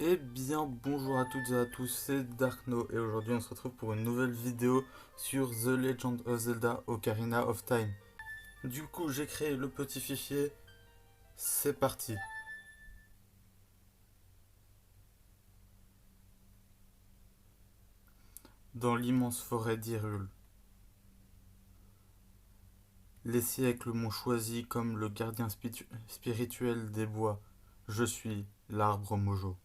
Eh bien, bonjour à toutes et à tous, c'est Darkno et aujourd'hui on se retrouve pour une nouvelle vidéo sur The Legend of Zelda Ocarina of Time. Du coup, j'ai créé le petit fichier, c'est parti. Dans l'immense forêt d'Hyrule, les siècles m'ont choisi comme le gardien spirituel des bois. Je suis l'arbre Mojo.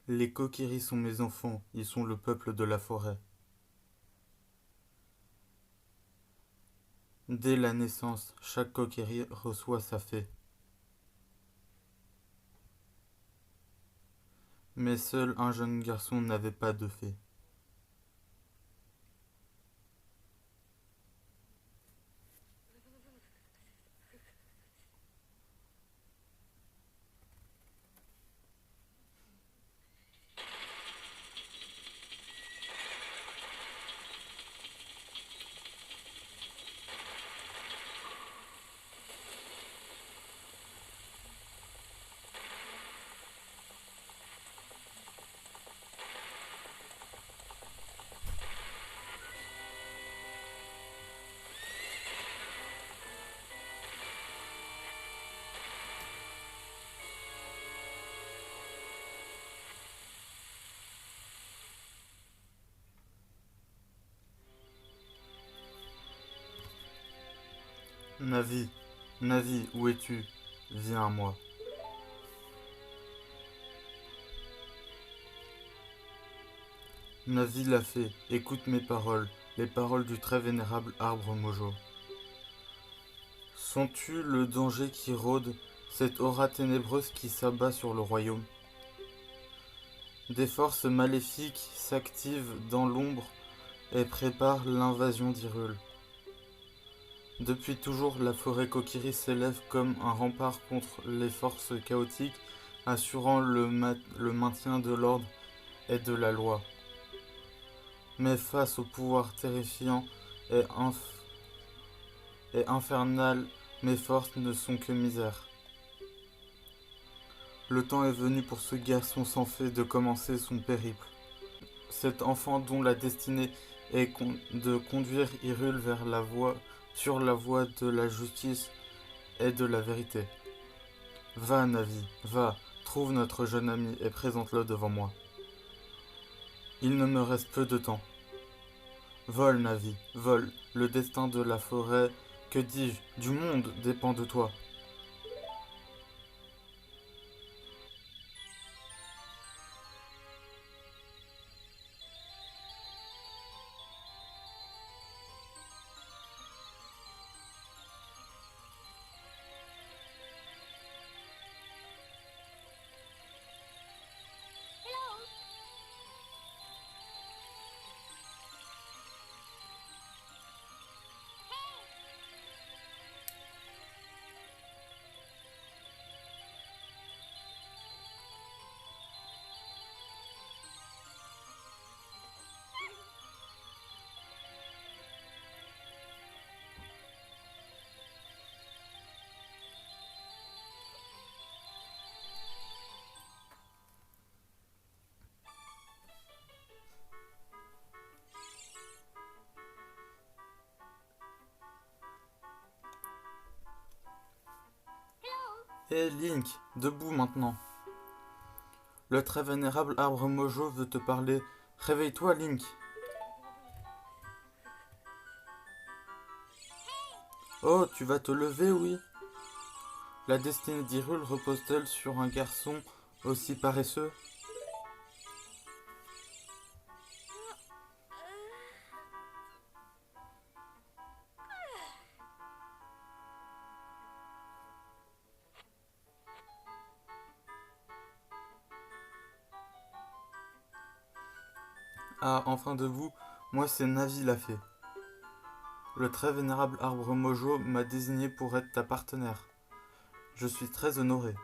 Les Kokiri sont mes enfants, ils sont le peuple de la forêt. Dès la naissance, chaque Kokiri reçoit sa fée. Mais seul un jeune garçon n'avait pas de fée. Navi, Navi, où es-tu? Viens à moi. Navi l'a fait, écoute mes paroles, les paroles du très vénérable arbre Mojo. Sens-tu le danger qui rôde, cette aura ténébreuse qui s'abat sur le royaume? Des forces maléfiques s'activent dans l'ombre et préparent l'invasion d'Hyrule. Depuis toujours, la forêt Kokiri s'élève comme un rempart contre les forces chaotiques, assurant le maintien de l'ordre et de la loi. Mais face au pouvoir terrifiant et, et infernal, mes forces ne sont que misère. Le temps est venu pour ce garçon sans fée de commencer son périple. Cet enfant dont la destinée est de conduire Hyrule vers la voie, sur la voie de la justice et de la vérité. Va, Navi, va, trouve notre jeune ami et présente-le devant moi. Il ne me reste peu de temps. Vole, Navi, vole, le destin de la forêt, que dis-je, du monde dépend de toi. Hé Link, debout maintenant. Le très vénérable arbre Mojo veut te parler. Réveille-toi, Link. Oh, tu vas te lever, oui? La destinée d'Hyrule repose-t-elle sur un garçon aussi paresseux? Ah, enfin debout, moi c'est Navi la fée. Le très vénérable arbre Mojo m'a désigné pour être ta partenaire. Je suis très honoré.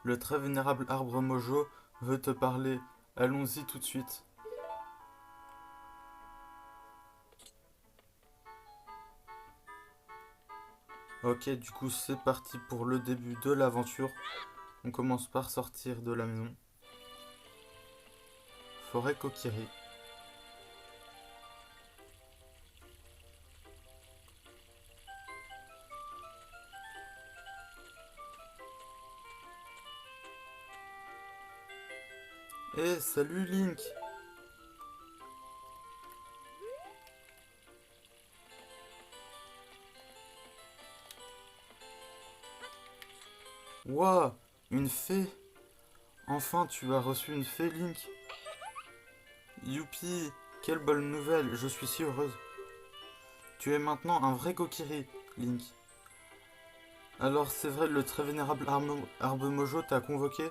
Le très vénérable arbre Mojo veut te parler. Allons-y tout de suite. Ok, du coup c'est parti pour le début de l'aventure. On commence par sortir de la maison. Forêt Kokiri. Eh, salut Link! Waouh! Une fée! Enfin, tu as reçu une fée, Link! Youpi! Quelle bonne nouvelle! Je suis si heureuse! Tu es maintenant un vrai Kokiri, Link. Alors, c'est vrai, le très vénérable Arbe Mojo t'a convoqué?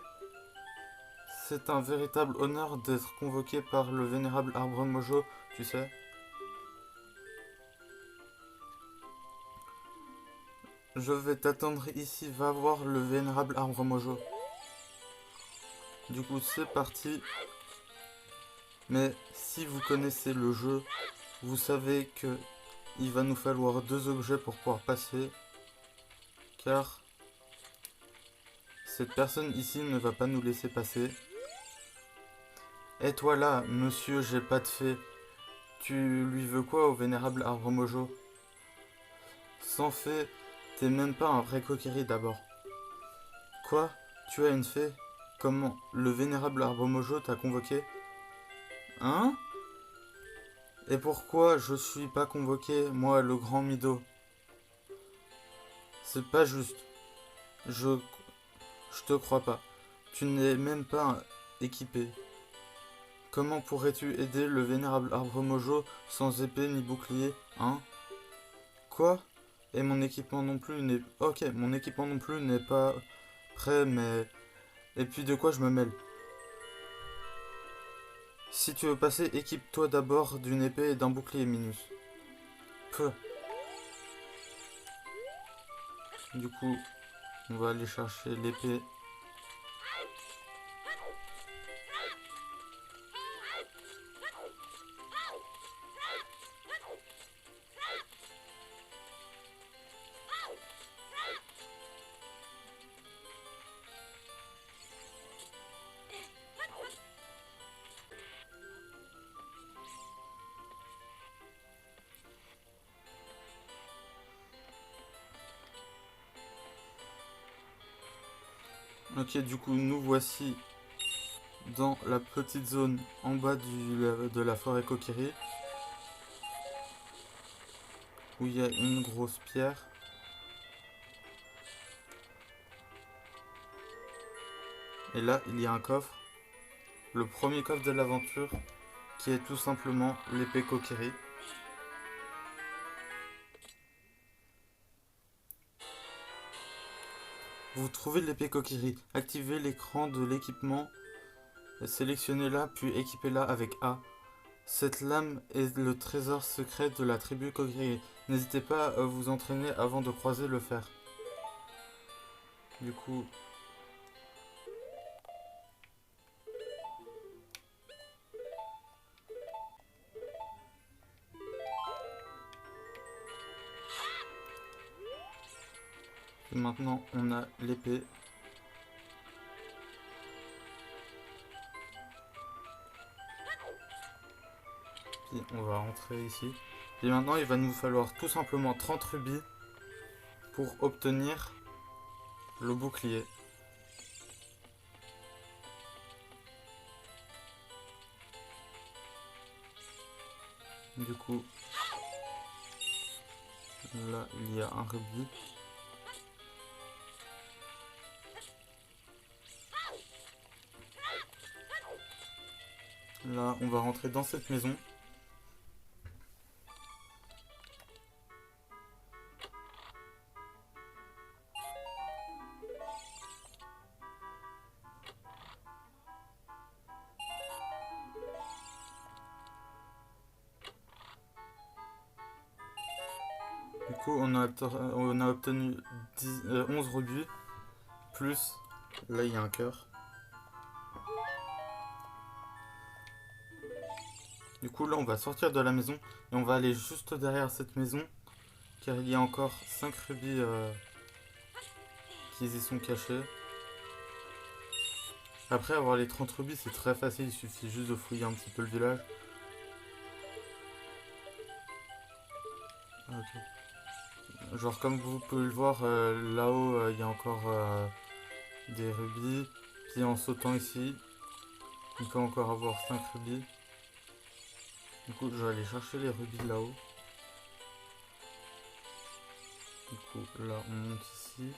C'est un véritable honneur d'être convoqué par le vénérable Arbre Mojo, tu sais. Je vais t'attendre ici, va voir le vénérable Arbre Mojo. Du coup, c'est parti. Mais si vous connaissez le jeu, vous savez que il va nous falloir 2 objets pour pouvoir passer. Car cette personne ici ne va pas nous laisser passer. Et toi là, monsieur, j'ai pas de fée. Tu lui veux quoi au vénérable Arbre Mojo? Sans fée, t'es même pas un vrai Kokiri d'abord. Quoi? Tu as une fée? Comment? Le vénérable Arbre Mojo t'a convoqué? Hein? Et pourquoi je suis pas convoqué, moi, le grand Mido? C'est pas juste. Je, je te crois pas. Tu n'es même pas équipé. Comment pourrais-tu aider le vénérable Arbre Mojo sans épée ni bouclier, hein? Quoi? Et mon équipement non plus n'est... Ok, mon équipement non plus n'est pas prêt, mais... Et puis de quoi je me mêle? Si tu veux passer, équipe-toi d'abord d'une épée et d'un bouclier, Minus. Peu. Du coup, on va aller chercher l'épée. Ok, du coup, nous voici dans la petite zone en bas de la forêt Kokiri, où il y a une grosse pierre. Et là, il y a un coffre. Le premier coffre de l'aventure, qui est tout simplement l'épée Kokiri. Vous trouvez l'épée Kokiri. Activez l'écran de l'équipement. Sélectionnez-la, puis équipez-la avec A. Cette lame est le trésor secret de la tribu Kokiri. N'hésitez pas à vous entraîner avant de croiser le fer. Du coup, maintenant on a l'épée. Puis on va rentrer ici. Et maintenant il va nous falloir tout simplement 30 rubis pour obtenir le bouclier. Du coup, là il y a un rubis. Là on va rentrer dans cette maison. Du coup on a obtenu 11 rubis. Plus, là il y a un cœur. Du coup là on va sortir de la maison et on va aller juste derrière cette maison car il y a encore 5 rubis qui y sont cachés. Après avoir les 30 rubis, c'est très facile, il suffit juste de fouiller un petit peu le village. Ah, ok. Genre comme vous pouvez le voir, là-haut, il y a encore des rubis. Puis en sautant ici, on peut encore avoir 5 rubis. Du coup, je vais aller chercher les rubis là-haut. Du coup, là, on monte ici.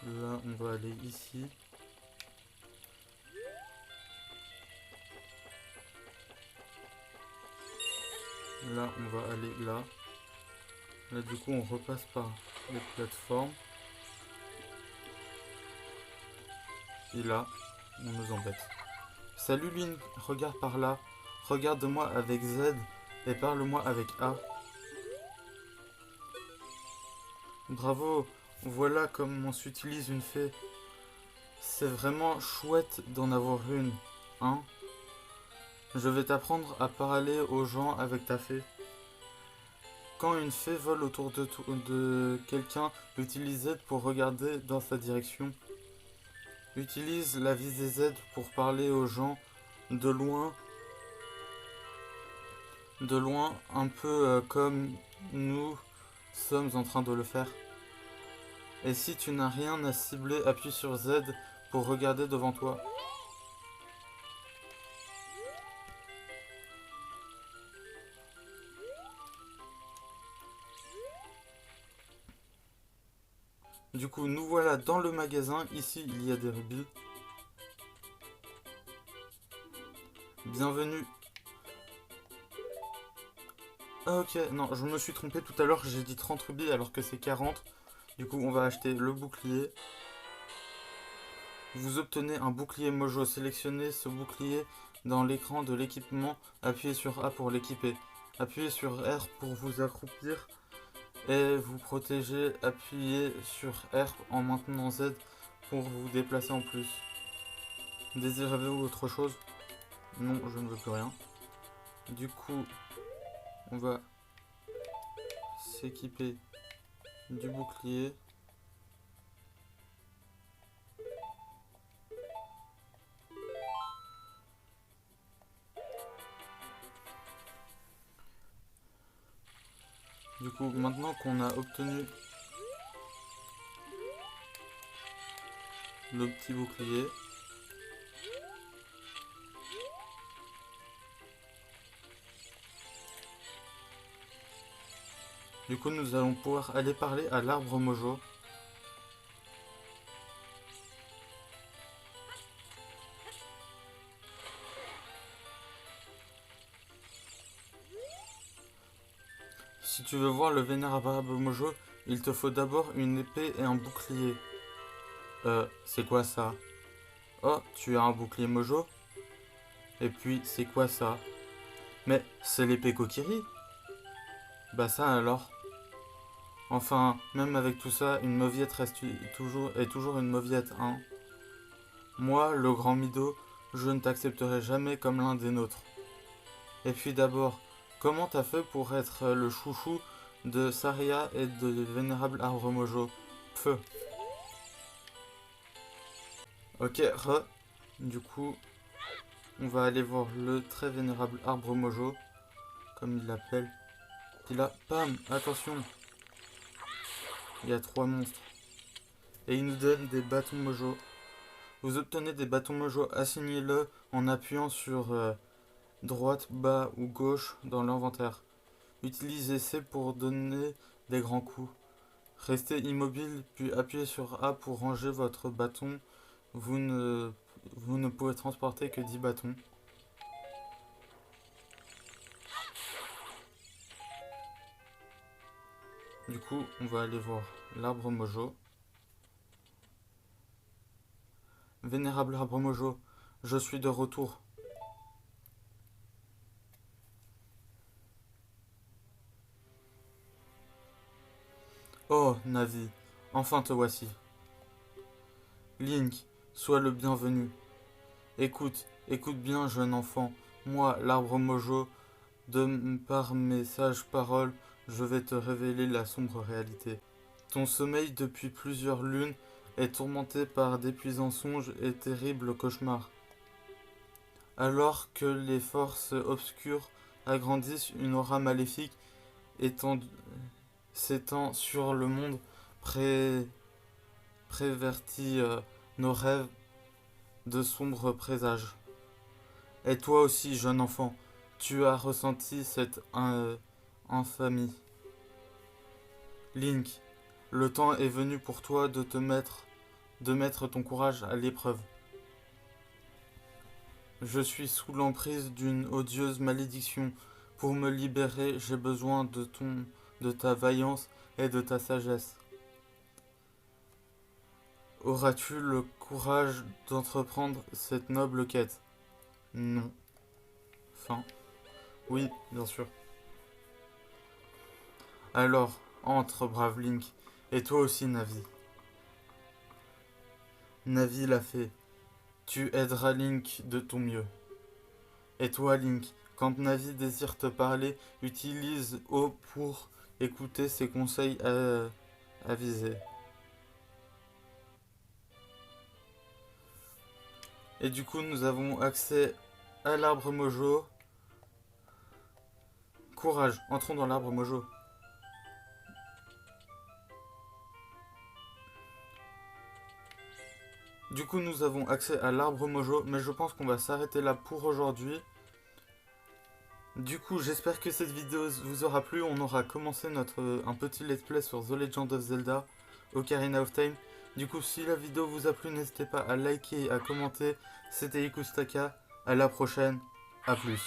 Là, on va aller ici. Là, on va aller là. Là, du coup, on repasse par les plateformes. Et là, on nous embête. Salut Lynn, regarde par là. Regarde-moi avec Z et parle-moi avec A. Bravo, voilà comment s'utilise une fée. C'est vraiment chouette d'en avoir une, hein? Je vais t'apprendre à parler aux gens avec ta fée. Quand une fée vole autour de quelqu'un, utilise Z pour regarder dans sa direction. Utilise la visée Z pour parler aux gens de loin, un peu comme nous sommes en train de le faire. Et si tu n'as rien à cibler, appuie sur Z pour regarder devant toi. Du coup, nous voilà dans le magasin. Ici, il y a des rubis. Bienvenue. Ah, ok, non, je me suis trompé tout à l'heure. J'ai dit 30 rubis alors que c'est 40. Du coup, on va acheter le bouclier. Vous obtenez un bouclier Mojo. Sélectionnez ce bouclier dans l'écran de l'équipement. Appuyez sur A pour l'équiper. Appuyez sur R pour vous accroupir et vous protéger. Appuyez sur R en maintenant Z pour vous déplacer en plus. Désirez-vous autre chose? Non, je ne veux plus rien. Du coup, on va s'équiper du bouclier. Du coup, maintenant qu'on a obtenu le petit bouclier, du coup nous allons pouvoir aller parler à l'arbre Mojo. Si tu veux voir le vénérable arbre Mojo, il te faut d'abord une épée et un bouclier. C'est quoi ça? Oh, tu as un bouclier Mojo? Et puis, c'est quoi ça? Mais c'est l'épée Kokiri? Bah ça alors. Enfin, même avec tout ça, une mauviette est toujours une mauviette, hein. Moi, le grand Mido, je ne t'accepterai jamais comme l'un des nôtres. Et puis d'abord, comment t'as fait pour être le chouchou de Saria et de vénérable arbre Mojo? Feu. Ok, Du coup, on va aller voir le très vénérable arbre Mojo, comme il l'appelle. Puis là, pam, attention. Il y a 3 monstres. Et il nous donne des bâtons Mojo. Vous obtenez des bâtons Mojo, assignez-le en appuyant sur droite, bas ou gauche dans l'inventaire. Utilisez C pour donner des grands coups. Restez immobile, puis appuyez sur A pour ranger votre bâton. Vous ne pouvez transporter que 10 bâtons. Du coup, on va aller voir l'arbre Mojo. Vénérable arbre Mojo, je suis de retour. Oh, Navi, enfin te voici. Link, sois le bienvenu. Écoute bien, jeune enfant. Moi, l'arbre Mojo, par mes sages paroles, je vais te révéler la sombre réalité. Ton sommeil depuis plusieurs lunes est tourmenté par d'épuisants songes et terribles cauchemars. Alors que les forces obscures agrandissent une aura maléfique s'étend sur le monde, prévertit nos rêves de sombres présages. Et toi aussi, jeune enfant, tu as ressenti cette infamie. Link, le temps est venu pour toi de mettre ton courage à l'épreuve. Je suis sous l'emprise d'une odieuse malédiction. Pour me libérer, j'ai besoin de ta vaillance et de ta sagesse. Auras-tu le courage d'entreprendre cette noble quête? Non. Fin. Oui, bien sûr. Alors, entre, brave Link. Et toi aussi, Navi. Navi l'a fait. Tu aideras Link de ton mieux. Et toi, Link, quand Navi désire te parler, utilise O pour écouter ses conseils avisés. Et du coup, nous avons accès à l'arbre Mojo. Courage, entrons dans l'arbre Mojo. Du coup, nous avons accès à l'arbre Mojo, mais je pense qu'on va s'arrêter là pour aujourd'hui. Du coup, j'espère que cette vidéo vous aura plu. On aura commencé un petit let's play sur The Legend of Zelda Ocarina of Time. Du coup, si la vidéo vous a plu, n'hésitez pas à liker et à commenter. C'était Ikustaka. À la prochaine. À plus.